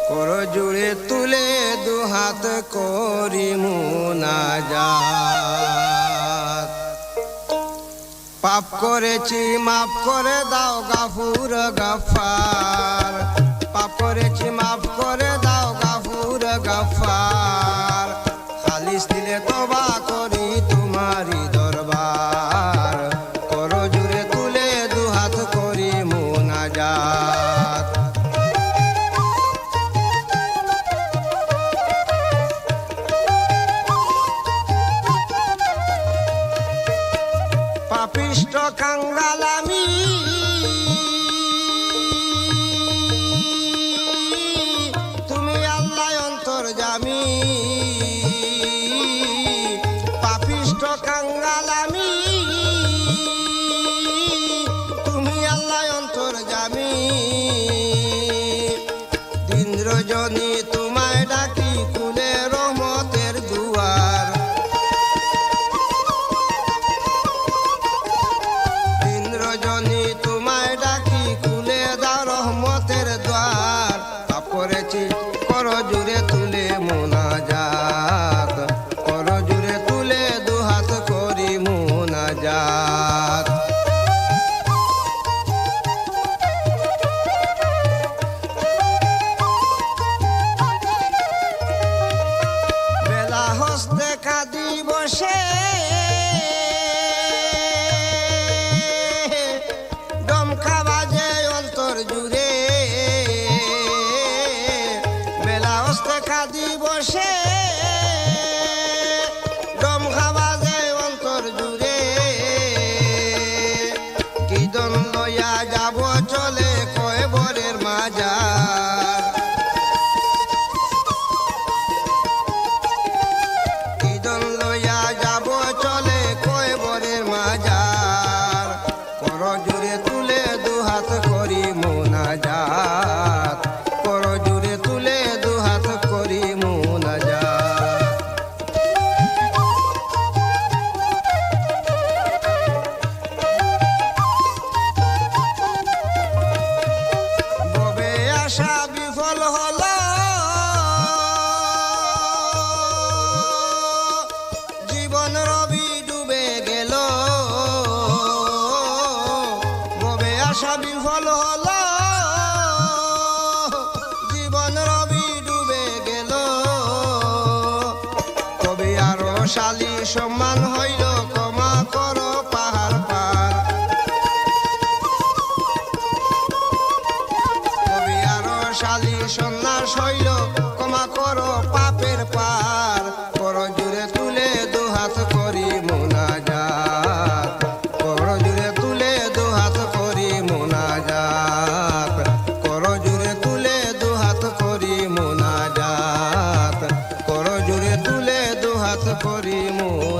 করজোড়ে তুলে দুহাত করি মুনাজাত। পাপ করেছি মাফ করে দাও গাফুর গাফার, পাপ করেছি মাফ করে দাও গাফুর গাফার। খালিস দিলে তওবা করি তোমারি দরবার, করজোড়ে তুলে দুহাত করি মুনাজাত। পাপিষ্ঠ কাঙ্গাল আমি, তুমি আল্লাহ অন্তর্যামী। পাপিষ্ঠ কাঙ্গাল আমি, তুমি আল্লাহ অন্তর্যামী। দিন রজনী তোমায় ডাকি খুলে রহমতের দুয়ার, রজনী তোমায় ডাকি খুলে দাও রহমতের দ্বার। পাপ করেছি করজোড়ে তুলে মুনাজাত, করজোড়ে তুলে দুহাত করি মুনাজাত। বেলা হস্তে কাঁদি বসে, ডমকা বাজে অন্তর জুড়ে। বেলা হস্তে কাঁদি বসে, ডমকা বাজে অন্তর জুড়ে। কিদন লইয়া যাব চলে কয়বরের মাজার, কিদন লইয়া যাব চলে কয়বরের মাজার। করজোড়ে তুলে দুহাত করি মুনাজাত, করজোড়ে তুলে দুহাত করি মুনাজাত। ববে আশা বিফল হলো, জীবন রবি ডুবে গেল। আশা বিফল হলো, জীবন রবি ডুবে গেল। তবে আরো শালী সম্মান হইল, ক্ষমা করো পাহাড় পার। তবে আরো শালী সন্ন্যাস হইল, ক্ষমা করো পাপের পার। করজোড়ে তুলে দুহাত করি মুনাজাত, করজোড়ে তুলে দুহাত করি মুনাজাত, করজোড়ে তুলে দুহাত করি মুনাজাত, করজোড়ে তুলে দুহাত করি মুনাজাত।